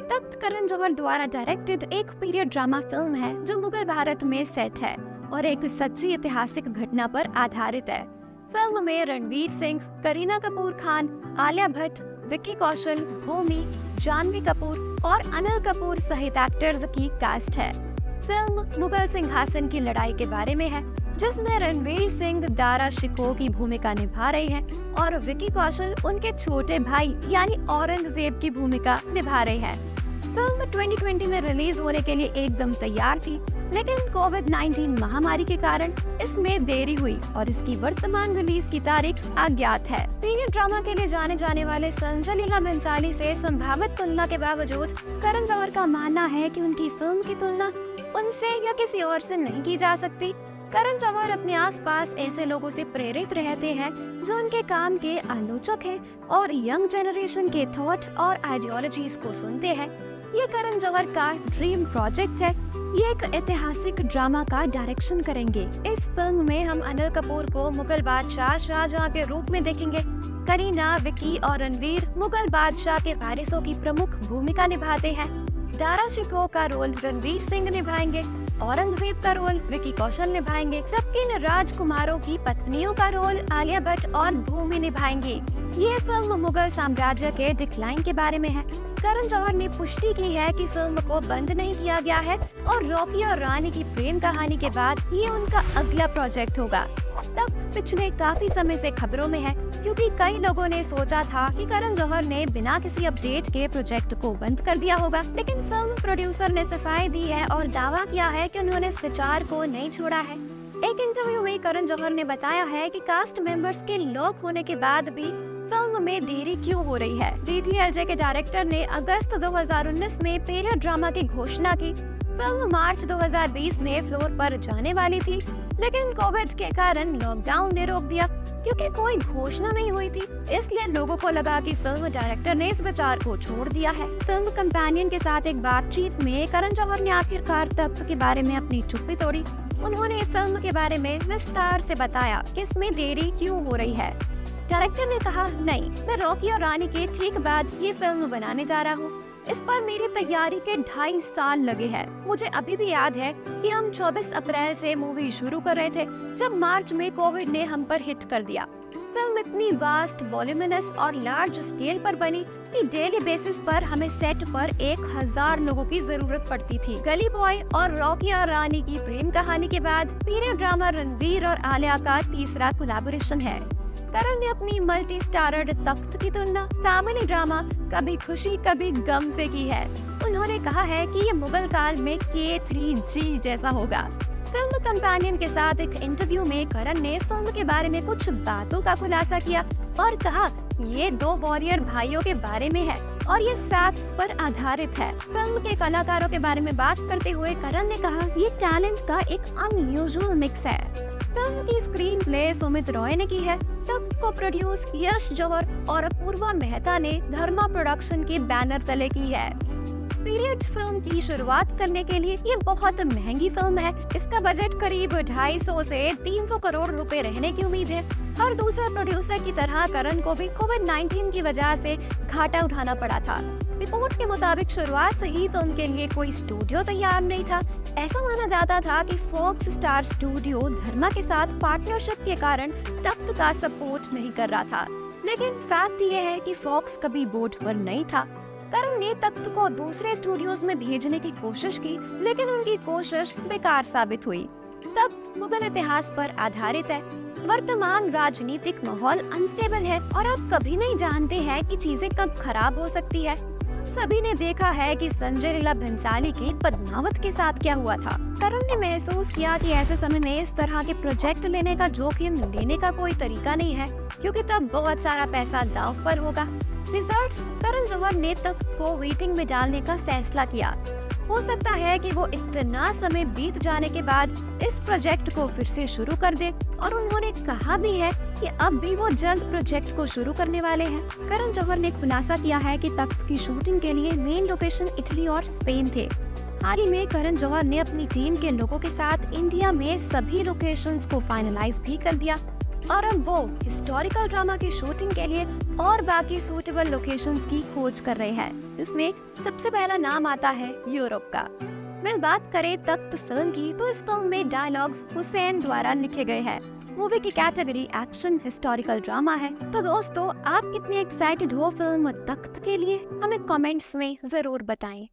तख्त करण जौहर द्वारा डायरेक्टेड एक period drama film है जो मुगल भारत में सेट है और एक सच्ची ऐतिहासिक घटना पर आधारित है। फिल्म में रणवीर सिंह, करीना कपूर खान, आलिया भट्ट, विक्की कौशल, भूमि, जानवी कपूर और अनिल कपूर सहित एक्टर्स की कास्ट है। फिल्म मुगल सिंहासन की लड़ाई के बारे में है, जिसमें रणवीर सिंह दारा शिकोह की भूमिका निभा रहे हैं और विक्की कौशल उनके छोटे भाई यानी औरंगजेब की भूमिका निभा रहे हैं। फिल्म 2020 में रिलीज होने के लिए एकदम तैयार थी, लेकिन कोविड-19 महामारी के कारण इसमें देरी हुई और इसकी वर्तमान रिलीज की तारीख अज्ञात है। पीरियड ड्रामा के लिए जाने जाने वाले संजय लीला भंसाली से संभावित तुलना के बावजूद करण जौहर का मानना है कि उनकी फिल्म की तुलना उनसे या किसी और से नहीं की जा सकती। करण जौहर अपने आसपास ऐसे लोगों से प्रेरित रहते हैं जो उनके काम के आलोचक हैं और यंग जनरेशन के थॉट और आइडियोलॉजीज को सुनते हैं। ये करण जौहर का ड्रीम प्रोजेक्ट है। ये एक ऐतिहासिक ड्रामा का डायरेक्शन करेंगे। इस फिल्म में हम अनिल कपूर को मुगल बादशाह शाहजहां के रूप में देखेंगे। करीना, विक्की और रणवीर मुगल बादशाह के वारिसों की प्रमुख भूमिका निभाते हैं। दारा शिकोह का रोल रणवीर सिंह निभाएंगे, औरंगजेब का रोल विक्की कौशल निभाएंगे, जबकि इन राजकुमारों की पत्नियों का रोल आलिया भट्ट और भूमि निभाएंगे। ये फिल्म मुगल साम्राज्य के डिक्लाइन के बारे में है। करण जौहर ने पुष्टि की है कि फिल्म को बंद नहीं किया गया है और रॉकी और रानी की प्रेम कहानी के बाद ये उनका अगला प्रोजेक्ट होगा। तब पिछले काफी समय से खबरों में है, क्योंकि कई लोगों ने सोचा था कि करण जौहर ने बिना किसी अपडेट के प्रोजेक्ट को बंद कर दिया होगा, लेकिन फिल्म प्रोड्यूसर ने सफाई दी है और दावा किया है कि उन्होंने इस विचार को नहीं छोड़ा है। एक इंटरव्यू में करण जौहर ने बताया है कि कास्ट मेंबर्स के लॉक होने के बाद भी फिल्म में देरी क्यों हो रही है। डीडीएलजे के डायरेक्टर ने अगस्त 2019 में पीरियड ड्रामा की घोषणा की। फिल्म मार्च 2020 में फ्लोर पर जाने वाली थी, लेकिन कोविड के कारण लॉकडाउन ने रोक दिया। क्योंकि कोई घोषणा नहीं हुई थी, इसलिए लोगों को लगा कि फिल्म डायरेक्टर ने इस विचार को छोड़ दिया है। फिल्म कंपेनियन के साथ एक बातचीत में करण जौहर ने आखिरकार तख्त के बारे में अपनी चुप्पी तोड़ी। उन्होंने फिल्म के बारे में विस्तार से बताया कि इसमें देरी क्यों हो रही है। डायरेक्टर ने कहा, नहीं, मैं रॉकी और रानी के ठीक बाद ये फिल्म बनाने जा रहा हूँ। इस पर मेरी तैयारी के 2.5 साल लगे हैं। मुझे अभी भी याद है कि हम 24 अप्रैल से मूवी शुरू कर रहे थे, जब मार्च में कोविड ने हम पर हिट कर दिया। फिल्म इतनी वास्ट, वॉल्यूमिनस और लार्ज स्केल पर बनी कि डेली बेसिस पर हमें सेट पर 1000 लोगों की जरूरत पड़ती थी। गली बॉय और रॉकी और रानी की प्रेम कहानी के बाद पीरियड ड्रामा रणवीर और आलिया का तीसरा कोलैबोरेशन है। करण ने अपनी मल्टी स्टारर्ड तख्त की तुलना फैमिली ड्रामा कभी खुशी कभी गम से की है। उन्होंने कहा है कि ये मुगल काल में K3G जैसा होगा। फिल्म कंपेनियन के साथ एक इंटरव्यू में करण ने फिल्म के बारे में कुछ बातों का खुलासा किया और कहा, ये 2 वॉरियर भाइयों के बारे में है और ये फैक्ट्स पर आधारित है। फिल्म के कलाकारों के बारे में बात करते हुए करण ने कहा, ये टैलेंट का एक अनयूजुअल मिक्स है। फिल्म की स्क्रीन प्ले सुमित रॉय ने की है। तख्त को प्रोड्यूस यश जौहर और अपूर्वा मेहता ने धर्मा प्रोडक्शन के बैनर तले की है। पीरियड फिल्म की शुरुआत करने के लिए ये बहुत महंगी फिल्म है। इसका बजट करीब 250 से 300 करोड़ रुपए रहने की उम्मीद है। हर दूसरे प्रोड्यूसर की तरह करण को भी कोविड-19 की वजह से घाटा उठाना पड़ा था। रिपोर्ट के मुताबिक शुरुआत से ही फिल्म के लिए कोई स्टूडियो तैयार नहीं था। ऐसा माना जाता था कि फॉक्स स्टार स्टूडियो धर्मा के साथ पार्टनरशिप के कारण तख्त का सपोर्ट नहीं कर रहा था, लेकिन फैक्ट ये है कि फॉक्स कभी बोर्ड पर नहीं था। करण ने तख्त को दूसरे स्टूडियोज में भेजने की कोशिश की, लेकिन उनकी कोशिश बेकार साबित हुई। तख्त मुगल इतिहास पर आधारित है। वर्तमान राजनीतिक माहौल अनस्टेबल है और आप कभी नहीं जानते हैं कि चीजें कब खराब हो सकती है। सभी ने देखा है कि संजय लीला भंसाली की पद्मावत के साथ क्या हुआ था। करण ने महसूस किया कि ऐसे समय में इस तरह के प्रोजेक्ट लेने का जोखिम लेने का कोई तरीका नहीं है, क्योंकि तब बहुत सारा पैसा दांव पर होगा। रिजल्ट्स, करण जौहर ने तख्त को वेटिंग में डालने का फैसला किया। हो सकता है कि वो इतना समय बीत जाने के बाद इस प्रोजेक्ट को फिर से शुरू कर दे और उन्होंने कहा भी है कि अब भी वो जल्द प्रोजेक्ट को शुरू करने वाले हैं। करण जौहर ने खुलासा किया है कि तख्त की शूटिंग के लिए मेन लोकेशन इटली और स्पेन थे। हाल ही में करण जौहर ने अपनी टीम के लोगों के साथ इंडिया में सभी लोकेशंस को फाइनलाइज भी कर दिया। और अब वो हिस्टोरिकल ड्रामा की शूटिंग के लिए और बाकी सूटेबल लोकेशंस की खोज कर रहे हैं, जिसमें सबसे पहला नाम आता है यूरोप का। मैं बात करें तख्त फिल्म की, तो इस फिल्म में डायलॉग्स हुसैन द्वारा लिखे गए हैं। मूवी की कैटेगरी एक्शन हिस्टोरिकल ड्रामा है। तो दोस्तों, आप कितने एक्साइटेड हो फिल्म तख्त के लिए? हमें कमेंट्स में जरूर बताएं।